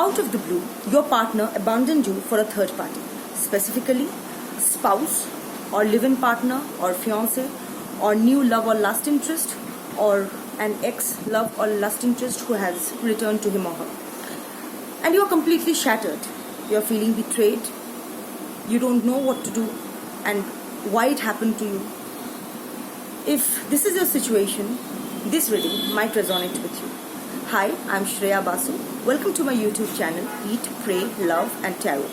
Out of the blue, your partner abandoned you for a third party, specifically spouse or live-in partner or fiance or new love or lust interest or an ex-love or lust interest who has returned to him or her. And you are completely shattered. You are feeling betrayed. You don't know what to do and why it happened to you. If this is your situation, this reading might resonate with you. Hi, I'm Shreya Basu. Welcome to my YouTube channel, Eat, Pray, Love and Tarot.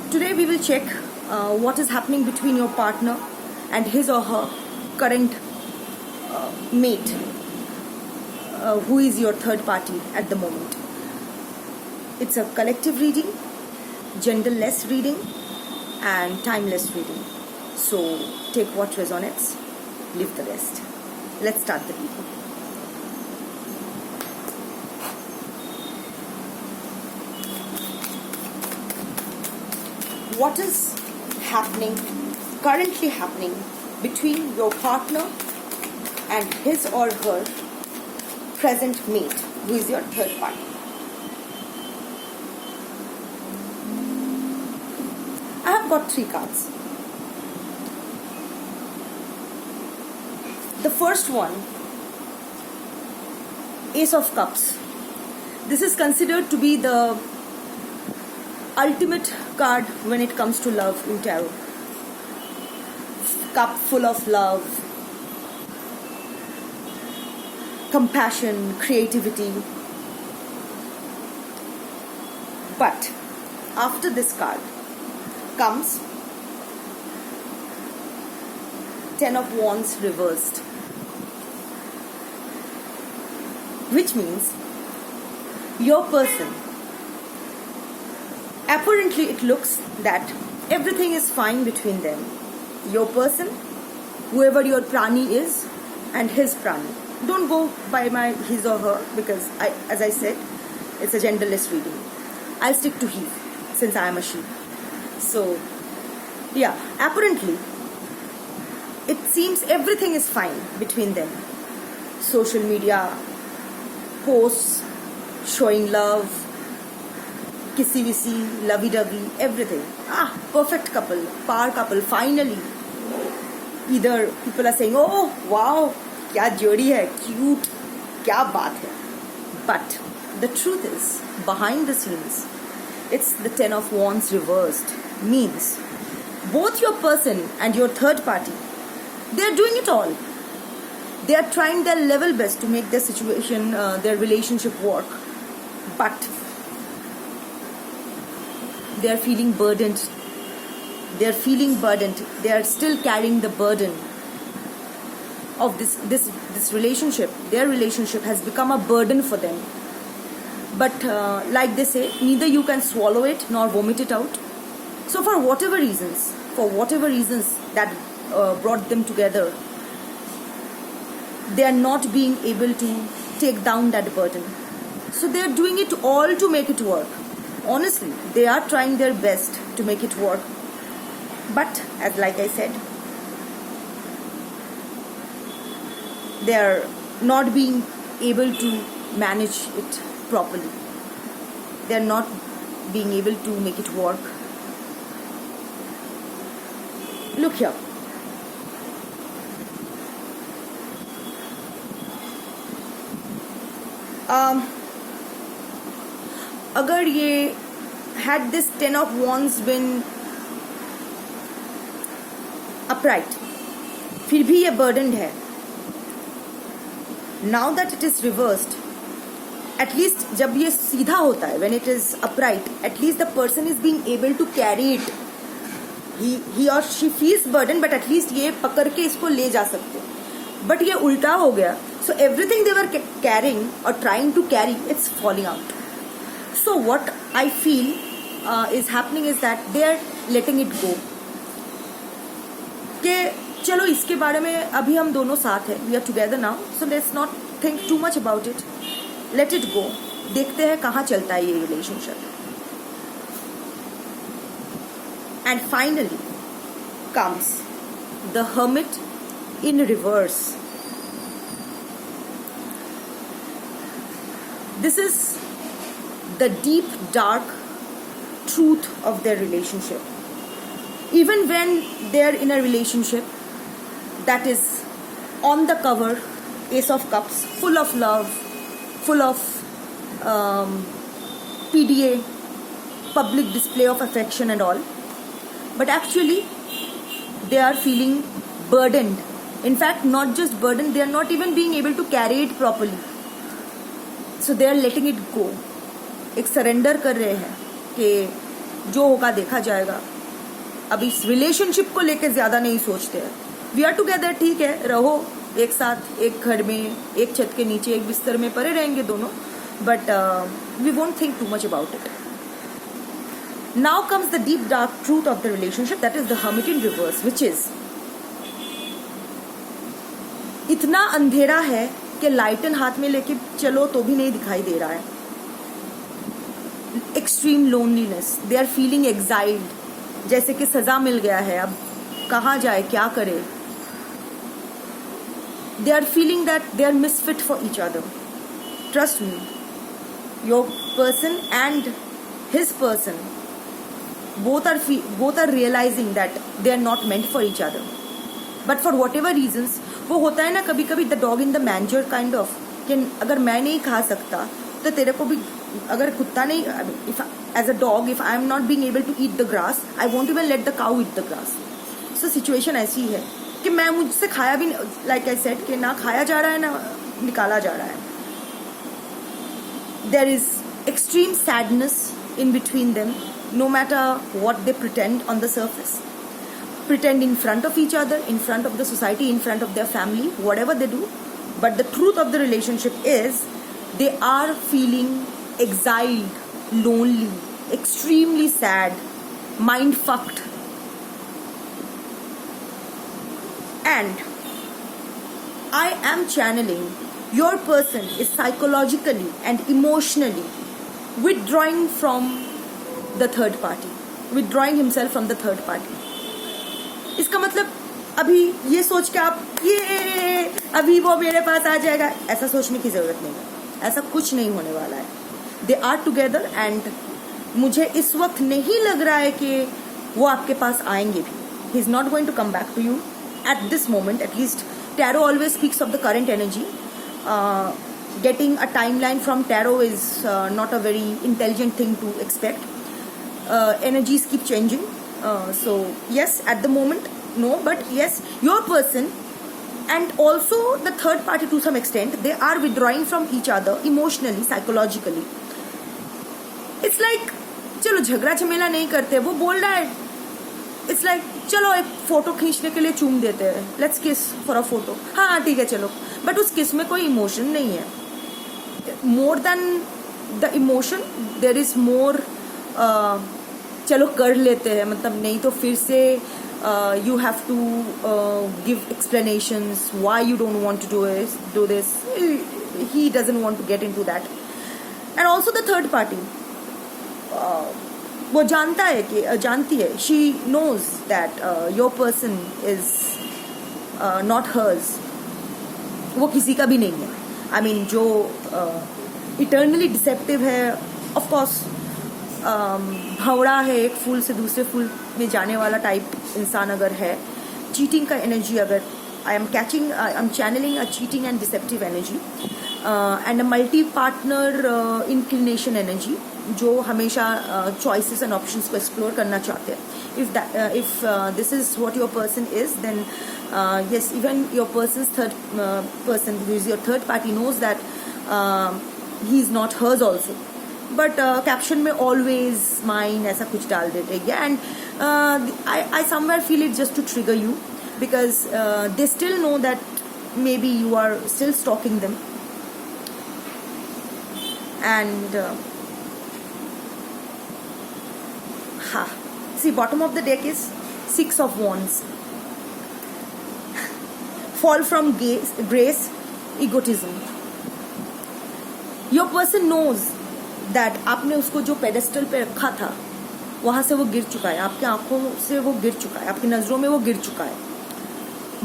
Today we will check what is happening between your partner and his or her current mate, who is your third party at the moment. It's a collective reading, genderless reading and timeless reading. So take what resonates, leave the rest. Let's start the reading. What is happening, currently happening between your partner and his or her present mate, who is your third party? I have got 3 cards. The first one, Ace of Cups. This is considered to be the ultimate card when it comes to love in tarot. Cup full of love, compassion, creativity. But after this card comes 10 of Wands reversed, which means your person, apparently it looks that everything is fine between them. Your person, whoever your prani is, and his prani. Don't go by my his or her, because as I said, it's a genderless reading. I'll stick to he since I am a she. So yeah, apparently it seems everything is fine between them. Social media posts showing love, kissy-wissy, lovey-dovey, everything. Perfect couple, par couple, finally. Either people are saying, oh, wow, kya jodi hai, cute, kya baat hai. But the truth is, behind the scenes, it's the 10 of Wands reversed. Means, both your person and your third party, they are doing it all. They are trying their level best to make their situation, their relationship work. But they are feeling burdened. They are feeling burdened. They are still carrying the burden of this relationship. Their relationship has become a burden for them. But like they say, neither you can swallow it nor vomit it out. So for whatever reasons that brought them together, they are not being able to take down that burden. So they are doing it all to make it work. Honestly, they are trying their best to make it work. But as like I said, they are not being able to manage it properly. They are not being able to make it work. Look here. अगर ये had this 10 of Wands been upright, फिर भी ये burdened है. Now that it is reversed, at least जब ये सीधा होता है, when it is upright, at least the person is being able to carry it. He or she feels burdened, but at least ये पकड़ के इसको ले जा सकते. But ये उल्टा हो गया. So everything they were carrying or trying to carry, it's falling out. So what I feel is happening is that they are letting it go. कि चलो इसके बारे में अभी हम दोनों साथ हैं. We are together now. So let's not think too much about it. Let it go. देखते हैं कहाँ चलता है ये relationship. And finally comes the Hermit in reverse. This is the deep, dark truth of their relationship. Even when they're in a relationship that is on the cover, Ace of Cups, full of love, full of PDA, public display of affection and all, but actually they are feeling burdened. In fact, not just burdened, they are not even being able to carry it properly. So they are letting it go. एक surrender कर रहे हैं कि जो होगा देखा जाएगा. अब इस रिलेशनशिप को लेके ज्यादा नहीं सोचते हैं. वी आर टुगेदर, ठीक है, रहो एक साथ, एक घर में, एक छत के नीचे, एक बिस्तर में पड़े रहेंगे दोनों, but we won't think too much about it. Now comes the deep dark truth of the relationship, that is the hermit in reverse, which is इतना अंधेरा है कि लाइटन हाथ में लेके चलो तो भी नहीं दिखाई दे रहा है. Extreme loneliness, they are feeling exiled, जैसे कि सजा मिल गया है, अब कहाँ जाए, क्या करे. They are feeling that they are misfit for each other. Trust me, your person and his person both are realizing that they are not meant for each other, but for whatever reasons, वो होता है ना कभी कभी the dog in the manger kind of, कि अगर मैं नहीं खा सकता तो तेरे को भी, अगर कुत्ता नहीं, if as a dog if I am not being able to eat the grass, I won't even let the cow eat the grass. So situation ऐसी है कि मैं, मुझसे खाया भी, like I said, कि ना खाया जा रहा है ना निकाला जा रहा है. There is extreme sadness in between them, no matter what they pretend on the surface, pretend in front of each other, in front of the society, in front of their family, whatever they do. But the truth of the relationship is they are feeling exiled, lonely, extremely sad, mind fucked. And I am channeling your person is psychologically and emotionally withdrawing from the third party, withdrawing himself from the third party. इसका मतलब अभी ये सोच के आप ये अभी वो मेरे पास आ जाएगा, ऐसा सोचने की जरूरत नहीं है. ऐसा कुछ नहीं होने वाला है. दे आर टुगेदर एंड मुझे इस वक्त नहीं लग रहा है कि वो आपके पास आएंगे भी. He is not going to come back to you at this moment. At least tarot always speaks of the current energy. Getting a timeline from tarot is not a very intelligent thing to expect. Energies keep changing, so yes, at the moment no, but yes, your person and also the third party to some extent, they are withdrawing from each other emotionally, psychologically. It's like चलो झगड़ा झमेला नहीं करते, वो बोल रहा है, it's like चलो एक फोटो खींचने के लिए चूम देते हैं, let's kiss for a photo, हाँ ठीक है चलो, बट उस किस में कोई इमोशन नहीं है. More than the emotion, there is more चलो कर लेते हैं, मतलब नहीं तो फिर से you have to give explanations why you don't want to do this. He doesn't want to get into that. And also the third party, वो जानता है कि जानती है, she knows that your person is not hers. वो किसी का भी नहीं है. I mean, जो इटर्नली डिसेप्टिव है, ऑफ कोर्स भंवड़ा है, एक फूल से दूसरे फूल में जाने वाला टाइप इंसान अगर है, चीटिंग का एनर्जी अगर I am channelling a cheating and deceptive energy and a multi partner inclination energy, जो हमेशा चॉइसेस एंड ऑप्शंस को एक्सप्लोर करना चाहते हैं. If this is what your person is, then yes, even your person's third person, who is your third party, knows that he is not hers also. But caption में always mine ऐसा कुछ डाल देते हैं, and I somewhere feel it just to trigger you, because they still know that maybe you are still stalking them. And see, bottom of the deck is Six of Wands. Fall from grace, egotism. Your person knows that आपने उसको जो pedestal पे रखा था वहां से वो गिर चुका है, आपकी आंखों से वो गिर चुका है, आपकी नजरों में वो गिर चुका है.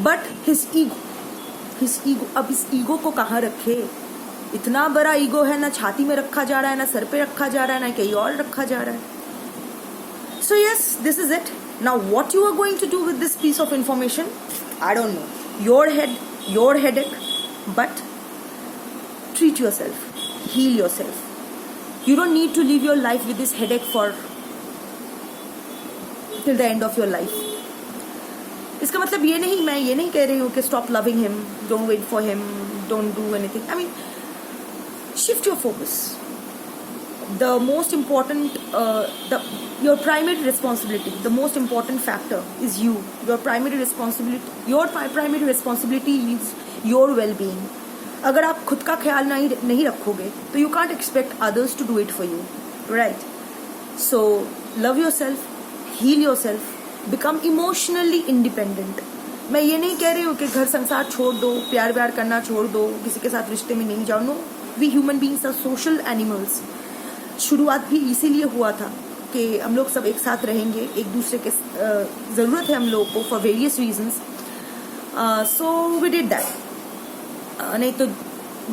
बट हिज ईगो, अब इस ईगो को कहाँ रखे, इतना बड़ा ईगो है, ना छाती में रखा जा रहा है, ना सर पे रखा जा रहा है, ना कहीं और रखा जा रहा है. So yes, this is it. Now what you are going to do with this piece of information, I don't know. Your headache, but treat yourself, heal yourself. You don't need to live your life with this headache for till the end of your life. इसका मतलब ये नहीं, मैं ये नहीं कह रही हूँ कि stop loving him, don't wait for him, don't do anything. I mean, shift your focus. The most important, your primary responsibility, the most important factor is you. Your primary responsibility is your well-being. अगर आप खुद का ख्याल नहीं रखोगे तो you can't expect others to do it for you, right? So love yourself, heal yourself, become emotionally independent. मैं ये नहीं कह रही हूँ कि घर संसार छोड़ दो, प्यार करना छोड़ दो, किसी के साथ रिश्ते में नहीं जाओ. No, we human beings are social animals. शुरुआत भी इसीलिए हुआ था कि हम लोग सब एक साथ रहेंगे, एक दूसरे के ज़रूरत है हम लोगों को for various reasons. So we did that. नहीं तो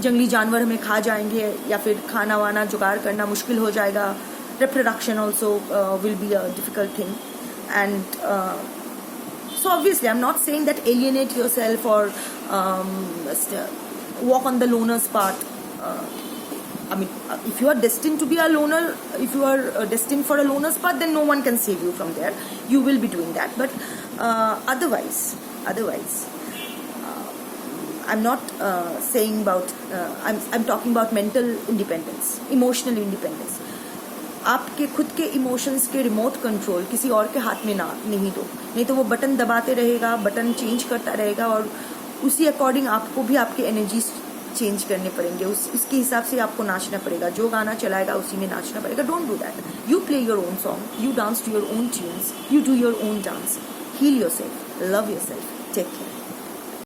जंगली जानवर हमें खा जाएंगे या फिर खाना वाना जुगाड़ करना मुश्किल हो जाएगा. Reproduction also will be a difficult thing. And so obviously I'm not saying that alienate yourself or walk on the loner's path. I mean, if you are destined to be a loner, if you are destined for a loner's path, then no one can save you from there. You will be doing that. But otherwise, I'm not saying about. I'm talking about mental independence, emotional independence. आपके खुद के emotions के remote control किसी और के हाथ में नहीं दो. नहीं तो वो बटन दबाते रहेगा, बटन चेंज करता रहेगा और उसी अकॉर्डिंग आपको भी आपके एनर्जीज चेंज करने पड़ेंगे. उसके हिसाब से आपको नाचना पड़ेगा. जो गाना चलाएगा उसी में नाचना पड़ेगा. Don't do that. You play your own song, you dance to your own tunes, you do your own dance. Heal yourself, love yourself, take care.